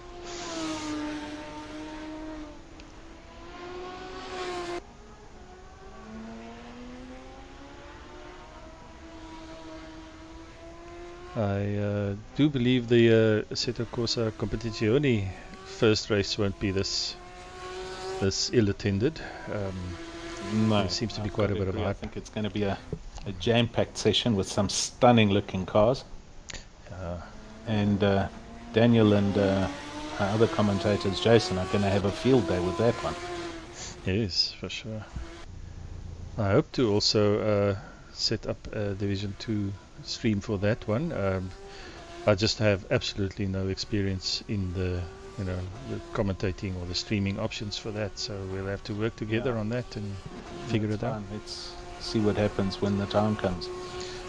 I do believe the Assetto Corsa Competizione first race won't be this ill attended. No, there seems to be quite a bit of hype. I think it's going to be a jam-packed session with some stunning-looking cars. And Daniel and our other commentators, Jason, are going to have a field day with that one. Yes, for sure. I hope to also set up a Division 2 stream for that one. I just have absolutely no experience in the commentating or the streaming options for that, so we'll have to work together on that and figure it out. Let's see what happens when the time comes.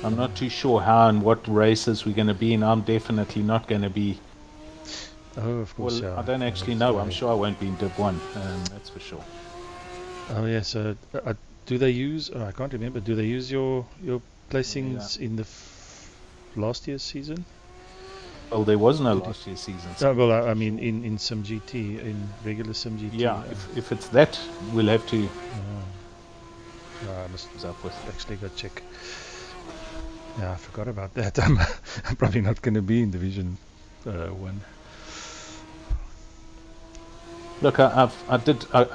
I'm not too sure how and what races we're going to be in. I'm definitely not going to be. Oh, of course. Well, I don't actually know. I'm sure I won't be in Div 1. That's for sure. Oh yes. Do they use? I can't remember. Do they use your placings in the last year's season? Well, there was no last year's season. Well, I mean in SimGT, in regular SimGT. Yeah, if it's that, we'll have to. I must actually go check. Yeah, I forgot about that. I'm probably not going to be in Division 1. Look, I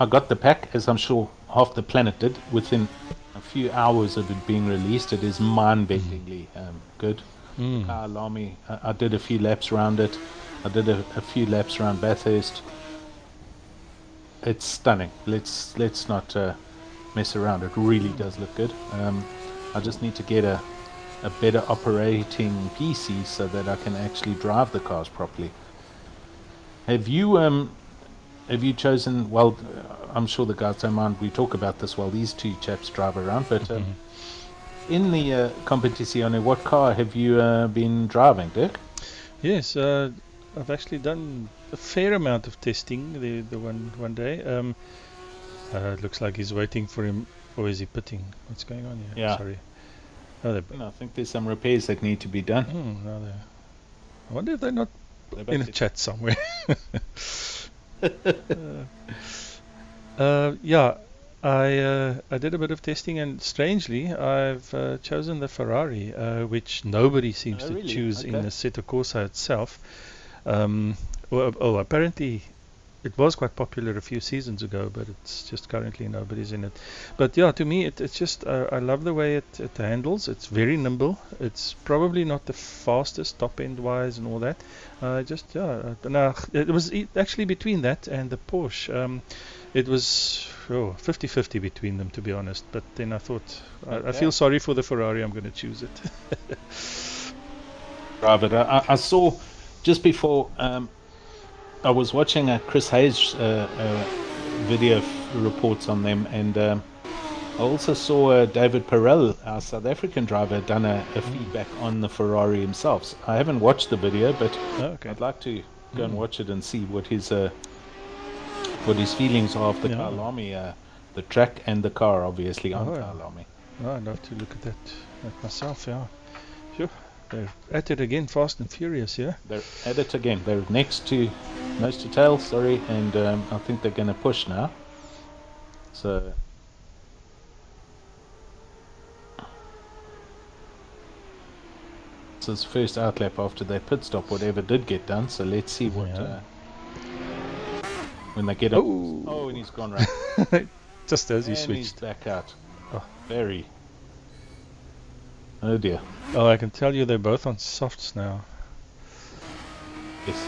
got the pack, as I'm sure half the planet did, within a few hours of it being released. It is mind-bendingly good. The car alarmy, I did a few laps around it. I did a few laps around Bathurst. It's stunning. Let's not mess around. It really does look good. I just need to get a better operating PC so that I can actually drive the cars properly. Have you chosen? Well, I'm sure the guys don't mind we talk about this while these two chaps drive around. But in the Competizione, what car have you been driving, Dirk? Yes, I've actually done a fair amount of testing the one day. It looks like he's waiting for him, or is he pitting? What's going on here? Yeah. Sorry. No, I think there's some repairs that need to be done. I wonder if they're not in a chat somewhere. Yeah, I did a bit of testing, and strangely, I've chosen the Ferrari, which nobody seems to choose in the Assetto Corsa itself. Apparently it was quite popular a few seasons ago, but it's just currently nobody's in it. But yeah, to me, it's just I love the way it handles. It's very nimble. It's probably not the fastest top end wise and all that. It was actually between that and the Porsche. It was 50-50 between them, to be honest. But then I thought, I feel sorry for the Ferrari. I'm going to choose it. Right, I saw just before I was watching Chris Hayes' video reports on them, and I also saw David Perel, our South African driver, done a feedback on the Ferrari himself. I haven't watched the video, but I'd like to go and watch it and see what his feelings are of the car alarmy, the track and the car, obviously, on car alarmy. I'd love to look at that myself. Yeah, sure. They're at it again, fast and furious, yeah? They're at it again. They're next to nose to tail, and I think they're going to push now. So it's his first outlap after their pit stop, whatever did get done. So let's see what when they get up. Oh, and he's gone right. Just as he switched. He's back out. Oh, very. Oh dear. Oh, I can tell you they're both on softs now. Yes.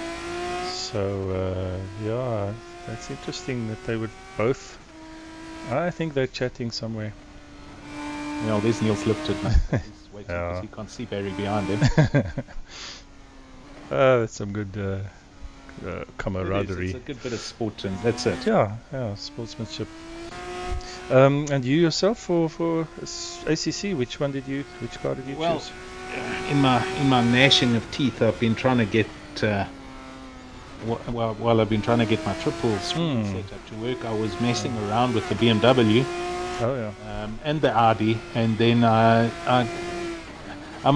So yeah, that's interesting that they would both. I think they're chatting somewhere. There's Niels lifted now. He's waiting because Yeah. he can't see Barry behind him. That's some good It is. camaraderie. It's a good bit of sport, and that's it. Yeah, sportsmanship. And you yourself for ACC, which car did you choose? In my gnashing of teeth, I've been trying to get while I've been trying to get my triple screen set up to work, I was messing around with the BMW. Oh yeah. And the Audi, and then I'm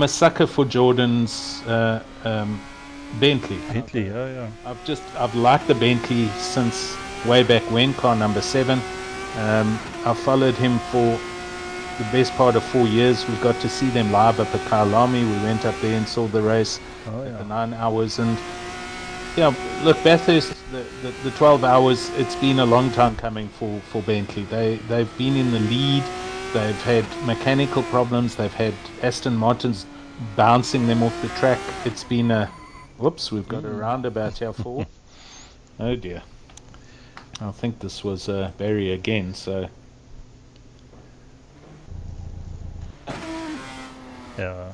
a sucker for Jordan's Bentley. Bentley, oh yeah. I've liked the Bentley since way back when, car number 7. I followed him for the best part of 4 years. We got to see them live up at Kyalami. We went up there and saw the race at the 9 hours, and look, Bathurst, the 12 hours, it's been a long time coming for Bentley. They've been in the lead. They've had mechanical problems. They've had Aston Martins bouncing them off the track. It's been a... Whoops, we've got a roundabout here for... Oh dear. I think this was Barry again, so... Yeah.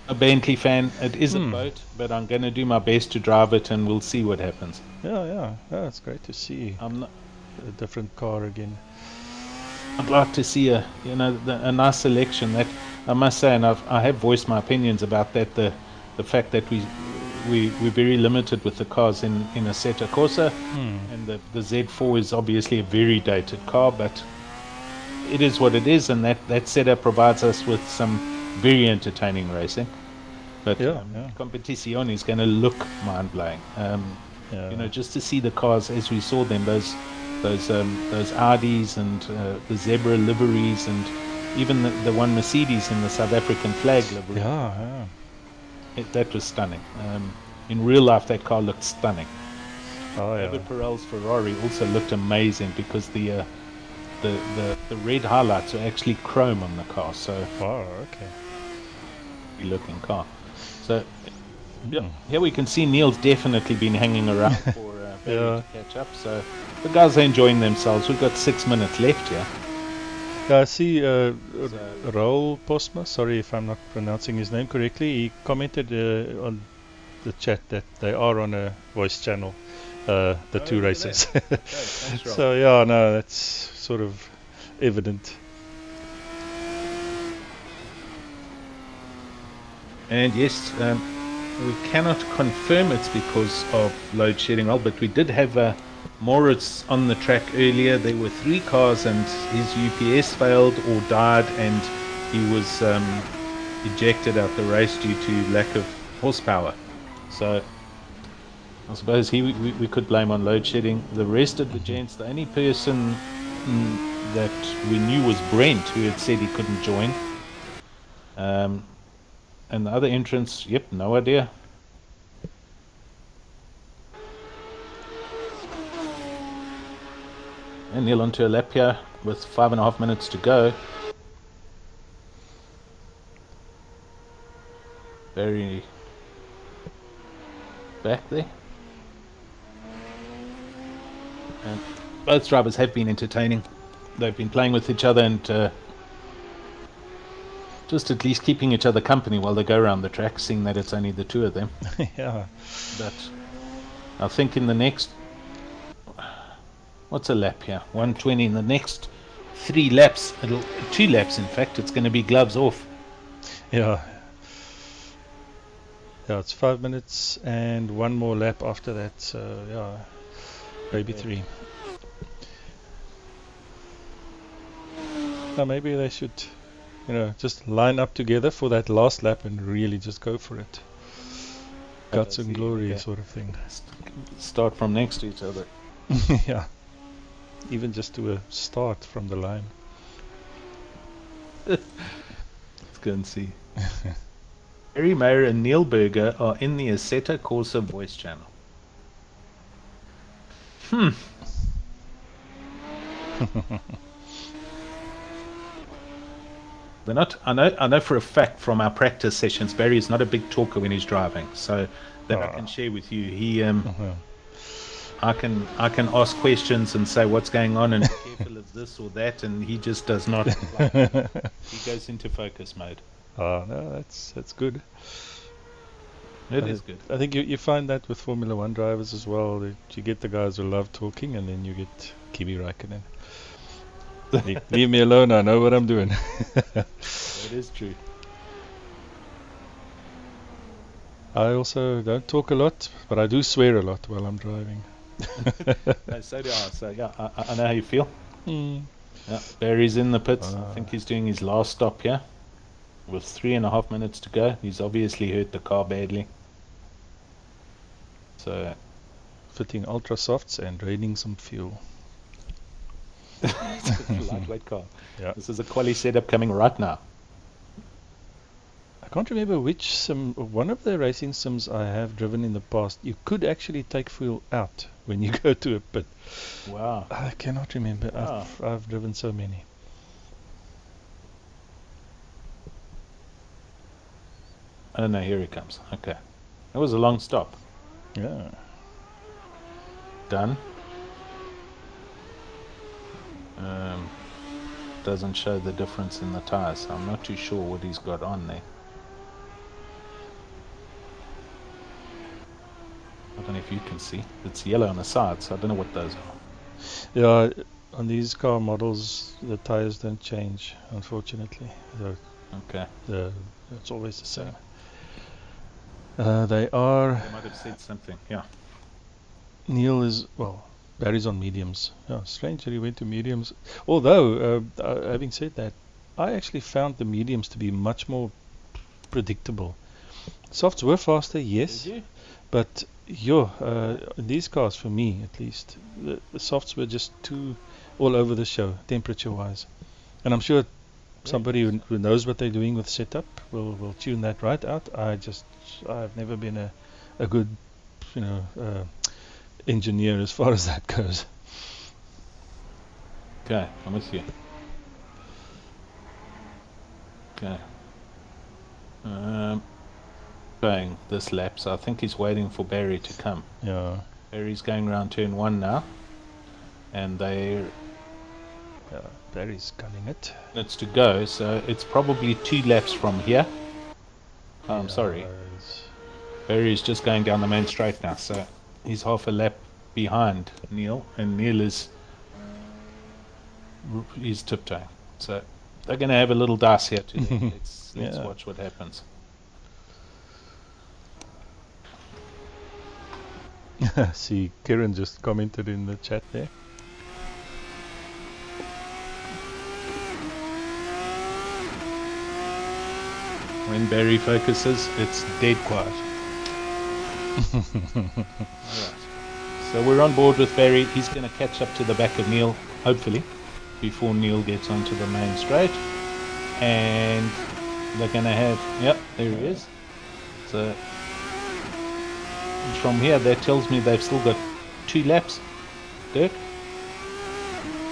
A Bentley fan. It is a boat, but I'm going to do my best to drive it, and we'll see what happens. Yeah. It's great to see a different car again. I'd like to see a nice selection. That I must say, and I have voiced my opinions about that. The fact that we're very limited with the cars in Assetto Corsa, and the Z4 is obviously a very dated car, but it is what it is, and that setup provides us with some very entertaining racing. But Competizione is going to look mind-blowing. Just to see the cars as we saw them, those Audis and the zebra liveries, and even the one Mercedes in the South African flag livery. Yeah. That was stunning. In real life, that car looked stunning. Oh yeah. David Perel's Ferrari also looked amazing because the red highlights are actually chrome on the car. So okay. Looking car. So here we can see Neil's definitely been hanging around for Barry to catch up. So the guys are enjoying themselves. We've got 6 minutes left here. Yeah, I see Raul Posma, sorry if I'm not pronouncing his name correctly, he commented on the chat that they are on a voice channel, the two races. So that's sort of evident. And yes, we cannot confirm it's because of load shedding, but we did have Moritz on the track earlier. There were 3 cars and his UPS failed or died, and he was ejected out the race due to lack of horsepower. So I suppose we could blame on load shedding. The rest of the gents, the only person that we knew was Brent, who had said he couldn't join. And the other entrants, no idea. And Neil onto a lap here with 5.5 minutes to go. Very back there. And both drivers have been entertaining. They've been playing with each other and just at least keeping each other company while they go around the track, seeing that it's only the 2 of them. Yeah. But I think in the next... What's a lap here? 1:20. In the next 3 laps, 2 laps in fact, it's going to be gloves off. Yeah, it's 5 minutes and 1 more lap after that, so maybe 3. Now maybe they should, just line up together for that last lap and really just go for it. Guts and glory sort of thing. Start from next to each other. Yeah. Even just to a start from the line. Let's go and see. Harry Mayer and Neil Berger are in the Assetto Corsa voice channel. They're not. I know for a fact from our practice sessions, Barry is not a big talker when he's driving, so that I can share with you. I can ask questions and say what's going on and be careful of this or that, and he just does not reply. He goes into focus mode. Oh no, that's good. It is good. I think you find that with Formula One drivers as well. That you get the guys who love talking, and then you get Kimi Räikkönen. Leave me alone. I know what I'm doing. That is true. I also don't talk a lot, but I do swear a lot while I'm driving. No, so do I. So yeah, I know how you feel. Mm. Yeah, Barry's in the pits. I think he's doing his last stop here. With 3.5 minutes to go, he's obviously hurt the car badly. So Fitting ultra softs and draining some fuel. it's a lightweight car. Yeah. This is a quali setup coming right now. I can't remember which sim. One of the racing sims I have driven in the past, you could actually take fuel out when you go to a pit. Wow. I cannot remember. Wow. I've driven so many. Oh no, here he comes. Okay. That was a long stop. Yeah. Done. Doesn't show the difference in the tires, so I'm not too sure what he's got on there. I don't know if you can see. It's yellow on the side, so I don't know what those are. Yeah, on these car models, the tires don't change, unfortunately. Okay. It's always the same. They are. They might have said something. Yeah. Neil is, well, Barry's on mediums. Yeah, strange that he went to mediums. Although, having said that, I actually found the mediums to be much more predictable. Softs were faster, yes, Did you? but in these cars, for me at least, the softs were just too all over the show, temperature-wise. And I'm sure somebody who knows what they're doing with setup will tune that right out. I've never been a good, engineer as far as that goes. Okay, I'm with you. Okay. Going this lap, so I think he's waiting for Barry to come. Yeah. Barry's going around turn 1 now, and Barry's gunning it. minutes to go, so it's probably 2 laps from here. I'm sorry. Barry's just going down the main straight now, so he's half a lap behind Neil, and Neil he's tiptoeing. So they're going to have a little dice here today. Let's watch what happens. See, Kieran just commented in the chat there. When Barry focuses, it's dead quiet. Alright. So we're on board with Barry. He's going to catch up to the back of Neil, hopefully, before Neil gets onto the main straight. And they're going to have, there he is. So from here, that tells me they've still got 2 laps. Dirk?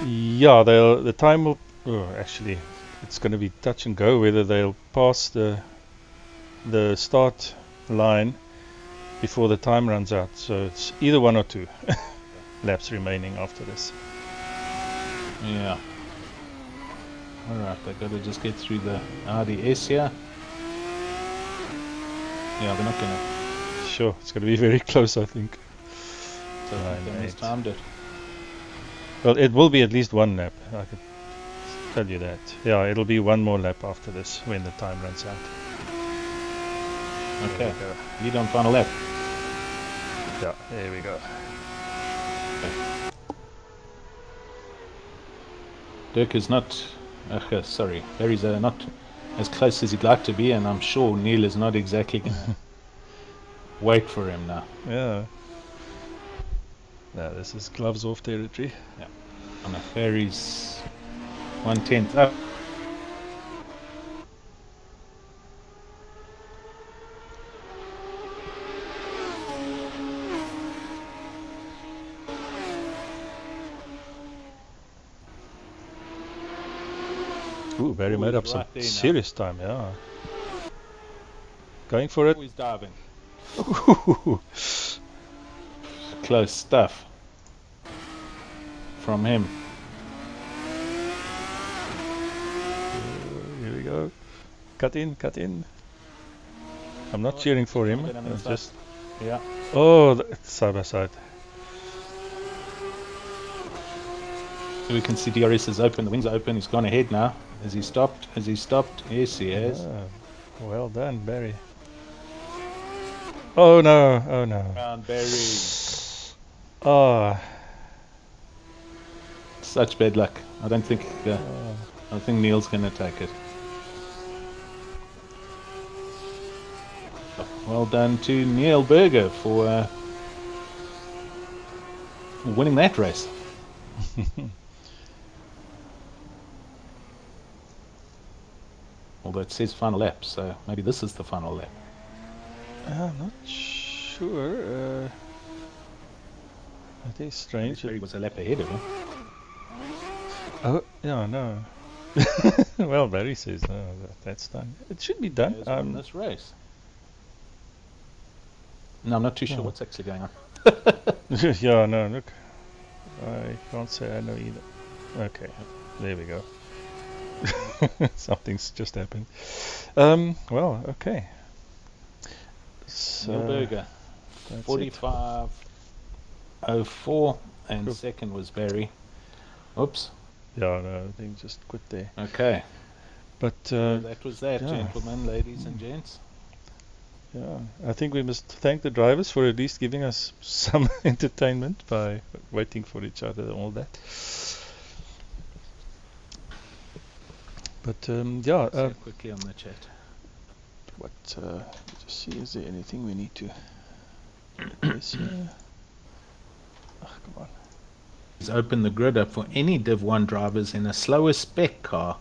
Yeah, the time will, actually, it's going to be touch and go whether they'll pass the start line before the time runs out. So it's either 1 or 2 laps remaining after this. Yeah. Alright, they've got to just get through the RDS here. Yeah, they're not going to. Sure, it's going to be very close, I think. So they must timed it. Well, it will be at least 1 lap, I could tell you that. Yeah, it'll be 1 more lap after this when the time runs out. Okay, lead on final lap. Yeah, there we go. Okay. Dirk is not, Barry's not as close as he'd like to be, and I'm sure Neil is not exactly going to wait for him now. Yeah. Now this is gloves off territory. Yeah. On a Barry's 1/10 up. Ooh, Barry made up some serious time, yeah. Going for it. Always diving. Close stuff. from him. Here we go. Cut in, cut in. I'm not cheering for him. Just yeah. oh, side by side. We can see DRS is open. The wings are open. He's gone ahead now. Has he stopped? Has he stopped? Yes, he has. Well done, Barry. Oh no! Oh no! Round Barry. Oh. Such bad luck. I don't think Neil's going to take it. Well done to Neil Berger for winning that race. Although it says final lap, so maybe this is the final lap. I'm not sure. That is strange. He was a lap ahead of him. Oh, yeah, no. Well, Barry says no, that's done. It should be done. In this race. No, I'm not too sure what's actually going on. Yeah, no, look. I can't say I know either. Okay, there we go. Something's just happened. Well, okay. So Neil Berger, 45.04, and cool. Second was Barry. Oops. Yeah, no, I think just quit there. Okay. But that was that, gentlemen, ladies and gents. Yeah, I think we must thank the drivers for at least giving us some entertainment by waiting for each other and all that. But yeah, quickly on the chat. What? Just see, is there anything we need to address here? Oh, come on. He's opened the grid up for any Div 1 drivers in a slower spec car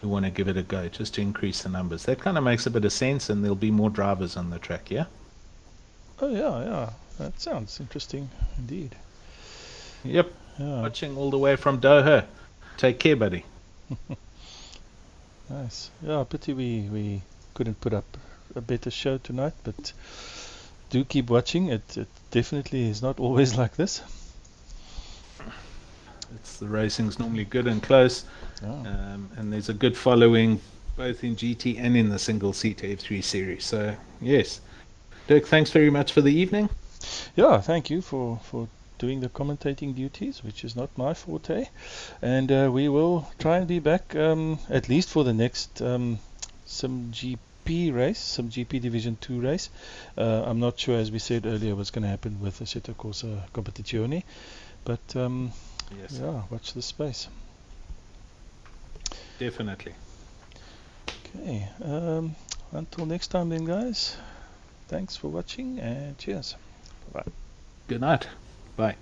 who want to give it a go, just to increase the numbers. That kind of makes a bit of sense, and there'll be more drivers on the track, yeah? Oh, yeah. That sounds interesting indeed. Yep. Yeah. Watching all the way from Doha. Take care, buddy. Nice. Yeah, pity we couldn't put up a better show tonight, but do keep watching. It definitely is not always like this. The racing's normally good and close, and there's a good following both in GT and in the single seat F3 series. So yes, Dirk, thanks very much for the evening. Yeah, thank you for doing the commentating duties, which is not my forte, and we will try and be back at least for the next SimGP race, SimGP Division 2 race. I'm not sure, as we said earlier, what's going to happen with the Assetto Corsa Competizione, but yes. Yeah, watch the space. Definitely. Okay, until next time then, guys. Thanks for watching and cheers. Bye. Good night. Bye.